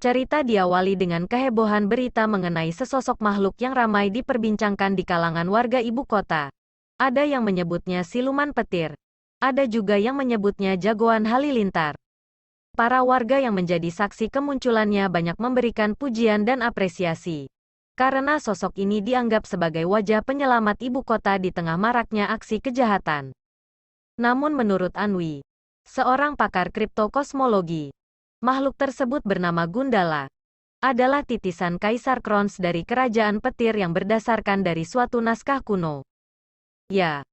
Cerita diawali dengan kehebohan berita mengenai sesosok makhluk yang ramai diperbincangkan di kalangan warga ibu kota. Ada yang menyebutnya siluman petir. Ada juga yang menyebutnya jagoan halilintar. Para warga yang menjadi saksi kemunculannya banyak memberikan pujian dan apresiasi. Karena sosok ini dianggap sebagai wajah penyelamat ibu kota di tengah maraknya aksi kejahatan. Namun menurut Anwi, seorang pakar kriptokosmologi, makhluk tersebut bernama Gundala, adalah titisan Kaisar Krons dari kerajaan petir yang berdasarkan dari suatu naskah kuno. Ya,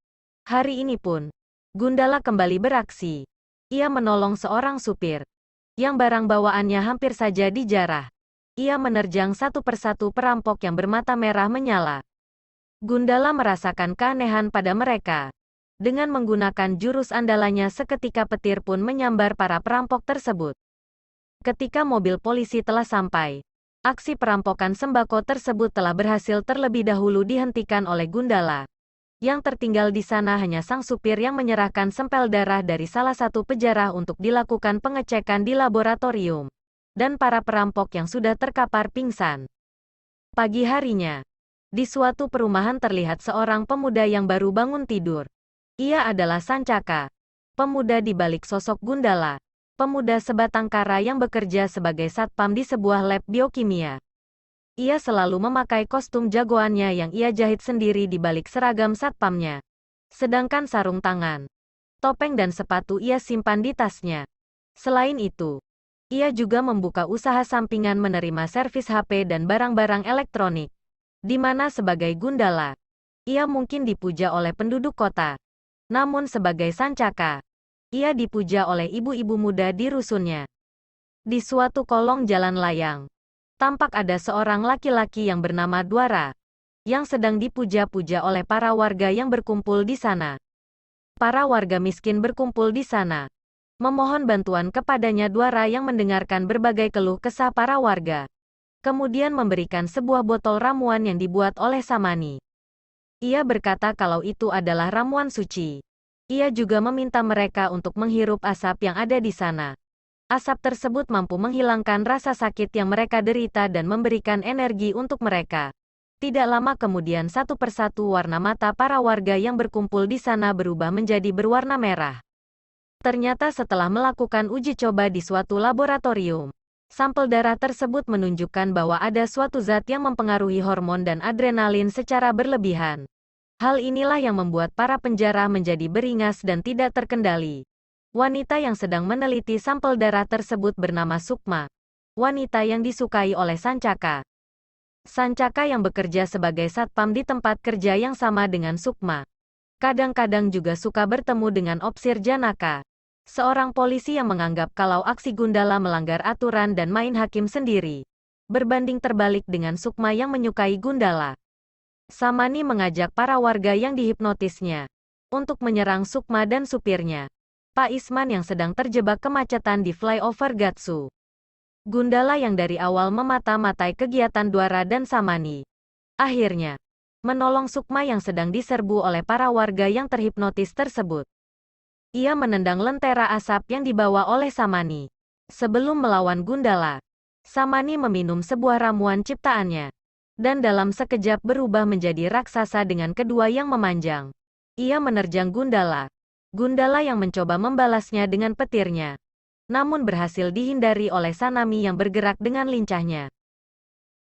hari ini pun, Gundala kembali beraksi. Ia menolong seorang supir, yang barang bawaannya hampir saja dijarah. Ia menerjang satu persatu perampok yang bermata merah menyala. Gundala merasakan keanehan pada mereka. Dengan menggunakan jurus andalanya seketika petir pun menyambar para perampok tersebut. Ketika mobil polisi telah sampai, aksi perampokan sembako tersebut telah berhasil terlebih dahulu dihentikan oleh Gundala. Yang tertinggal di sana hanya sang supir yang menyerahkan sampel darah dari salah satu pejarah untuk dilakukan pengecekan di laboratorium. Dan para perampok yang sudah terkapar pingsan. Pagi harinya, di suatu perumahan terlihat seorang pemuda yang baru bangun tidur. Ia adalah Sancaka, pemuda di balik sosok Gundala, pemuda sebatang kara yang bekerja sebagai satpam di sebuah lab biokimia. Ia selalu memakai kostum jagoannya yang ia jahit sendiri di balik seragam satpamnya. Sedangkan sarung tangan, topeng dan sepatu ia simpan di tasnya. Selain itu, ia juga membuka usaha sampingan menerima servis HP dan barang-barang elektronik. Di mana sebagai Gundala, ia mungkin dipuja oleh penduduk kota. Namun sebagai Sancaka, ia dipuja oleh ibu-ibu muda di rusunnya. Di suatu kolong jalan layang, tampak ada seorang laki-laki yang bernama Dwara, yang sedang dipuja-puja oleh para warga yang berkumpul di sana. Para warga miskin berkumpul di sana, memohon bantuan kepadanya. Dwara yang mendengarkan berbagai keluh kesah para warga, kemudian memberikan sebuah botol ramuan yang dibuat oleh Samani. Ia berkata kalau itu adalah ramuan suci. Ia juga meminta mereka untuk menghirup asap yang ada di sana. Asap tersebut mampu menghilangkan rasa sakit yang mereka derita dan memberikan energi untuk mereka. Tidak lama kemudian satu persatu warna mata para warga yang berkumpul di sana berubah menjadi berwarna merah. Ternyata setelah melakukan uji coba di suatu laboratorium, sampel darah tersebut menunjukkan bahwa ada suatu zat yang mempengaruhi hormon dan adrenalin secara berlebihan. Hal inilah yang membuat para penjara menjadi beringas dan tidak terkendali. Wanita yang sedang meneliti sampel darah tersebut bernama Sukma. Wanita yang disukai oleh Sancaka. Sancaka yang bekerja sebagai satpam di tempat kerja yang sama dengan Sukma. Kadang-kadang juga suka bertemu dengan Opsir Janaka, seorang polisi yang menganggap kalau aksi Gundala melanggar aturan dan main hakim sendiri. Berbanding terbalik dengan Sukma yang menyukai Gundala. Samani mengajak para warga yang dihipnotisnya untuk menyerang Sukma dan supirnya, Pak Isman yang sedang terjebak kemacetan di flyover Gatsu. Gundala yang dari awal memata-matai kegiatan Dwara dan Samani, akhirnya menolong Sukma yang sedang diserbu oleh para warga yang terhipnotis tersebut. Ia menendang lentera asap yang dibawa oleh Samani. Sebelum melawan Gundala, Samani meminum sebuah ramuan ciptaannya. Dan dalam sekejap berubah menjadi raksasa dengan kedua yang memanjang. Ia menerjang Gundala. Gundala yang mencoba membalasnya dengan petirnya. Namun berhasil dihindari oleh Sanami yang bergerak dengan lincahnya.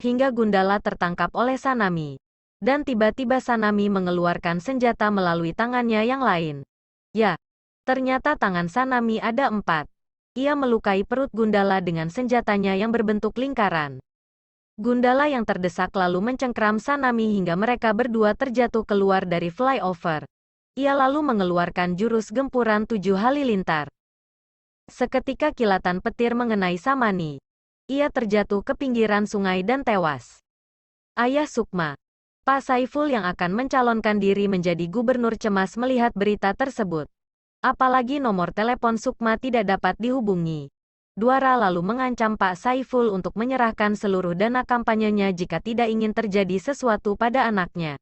Hingga Gundala tertangkap oleh Sanami. Dan tiba-tiba Sanami mengeluarkan senjata melalui tangannya yang lain. Ya, ternyata tangan Sanami ada 4. Ia melukai perut Gundala dengan senjatanya yang berbentuk lingkaran. Gundala yang terdesak lalu mencengkram Sanami hingga mereka berdua terjatuh keluar dari flyover. Ia lalu mengeluarkan jurus gempuran 7 halilintar. Seketika kilatan petir mengenai Samani. Ia terjatuh ke pinggiran sungai dan tewas. Ayah Sukma, Pak Saiful yang akan mencalonkan diri menjadi gubernur cemas melihat berita tersebut. Apalagi nomor telepon Sukma tidak dapat dihubungi. Dwara lalu mengancam Pak Saiful untuk menyerahkan seluruh dana kampanyenya jika tidak ingin terjadi sesuatu pada anaknya.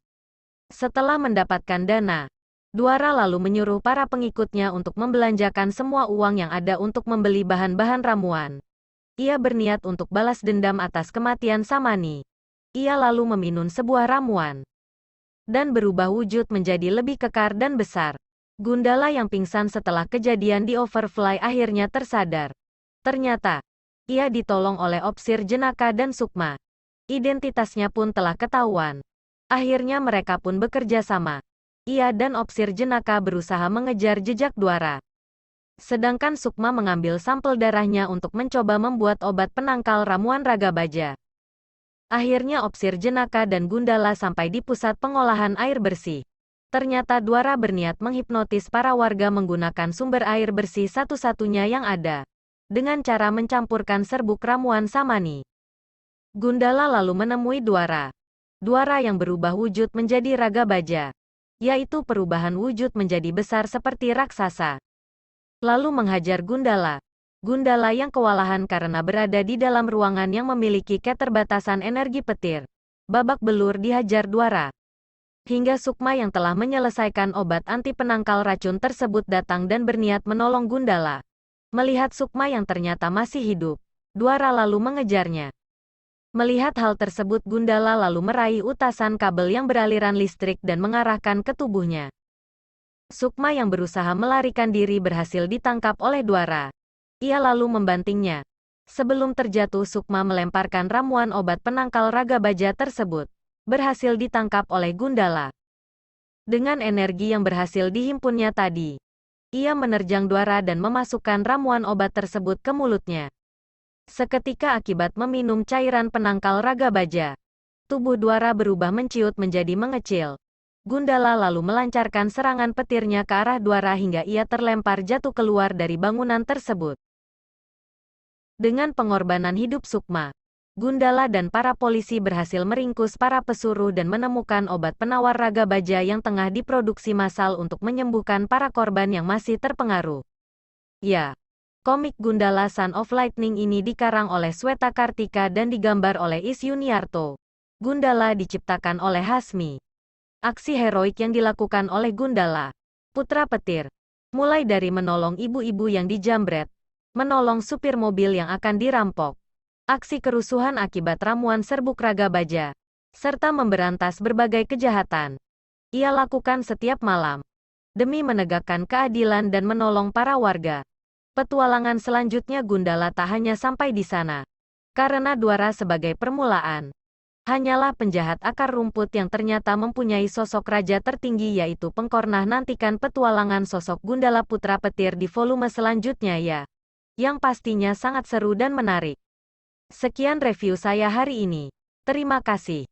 Setelah mendapatkan dana, Dwara lalu menyuruh para pengikutnya untuk membelanjakan semua uang yang ada untuk membeli bahan-bahan ramuan. Ia berniat untuk balas dendam atas kematian Samani. Ia lalu meminum sebuah ramuan dan berubah wujud menjadi lebih kekar dan besar. Gundala yang pingsan setelah kejadian di Overfly akhirnya tersadar. Ternyata, ia ditolong oleh Opsir Jenaka dan Sukma. Identitasnya pun telah ketahuan. Akhirnya mereka pun bekerja sama. Ia dan Opsir Jenaka berusaha mengejar jejak Dwara. Sedangkan Sukma mengambil sampel darahnya untuk mencoba membuat obat penangkal ramuan raga baja. Akhirnya Opsir Jenaka dan Gundala sampai di pusat pengolahan air bersih. Ternyata Dwara berniat menghipnotis para warga menggunakan sumber air bersih satu-satunya yang ada, dengan cara mencampurkan serbuk ramuan Samani. Gundala lalu menemui Dwara. Dwara yang berubah wujud menjadi raga baja, yaitu perubahan wujud menjadi besar seperti raksasa. Lalu menghajar Gundala. Gundala yang kewalahan karena berada di dalam ruangan yang memiliki keterbatasan energi petir. Babak belur dihajar Dwara. Hingga Sukma yang telah menyelesaikan obat anti penangkal racun tersebut datang dan berniat menolong Gundala. Melihat Sukma yang ternyata masih hidup, Dwara lalu mengejarnya. Melihat hal tersebut Gundala lalu meraih utasan kabel yang beraliran listrik dan mengarahkan ke tubuhnya. Sukma yang berusaha melarikan diri berhasil ditangkap oleh Dwara. Ia lalu membantingnya. Sebelum terjatuh Sukma melemparkan ramuan obat penangkal raga baja tersebut. Berhasil ditangkap oleh Gundala. Dengan energi yang berhasil dihimpunnya tadi, ia menerjang Dwara dan memasukkan ramuan obat tersebut ke mulutnya. Seketika akibat meminum cairan penangkal raga baja, tubuh Dwara berubah menciut menjadi mengecil. Gundala lalu melancarkan serangan petirnya ke arah Dwara hingga ia terlempar jatuh keluar dari bangunan tersebut. Dengan pengorbanan hidup Sukma, Gundala dan para polisi berhasil meringkus para pesuruh dan menemukan obat penawar raga baja yang tengah diproduksi massal untuk menyembuhkan para korban yang masih terpengaruh. Ya, komik Gundala Son of Lightning ini dikarang oleh Sweta Kartika dan digambar oleh Is Yuniarto. Gundala diciptakan oleh Hasmi. Aksi heroik yang dilakukan oleh Gundala, putra petir, mulai dari menolong ibu-ibu yang dijambret, menolong supir mobil yang akan dirampok, aksi kerusuhan akibat ramuan serbuk raga baja, serta memberantas berbagai kejahatan. Ia lakukan setiap malam, demi menegakkan keadilan dan menolong para warga. Petualangan selanjutnya Gundala tak hanya sampai di sana, karena Dwara sebagai permulaan. Hanyalah penjahat akar rumput yang ternyata mempunyai sosok raja tertinggi yaitu Pengkornah. Nantikan petualangan sosok Gundala putra petir di volume selanjutnya ya. Yang pastinya sangat seru dan menarik. Sekian review saya hari ini. Terima kasih.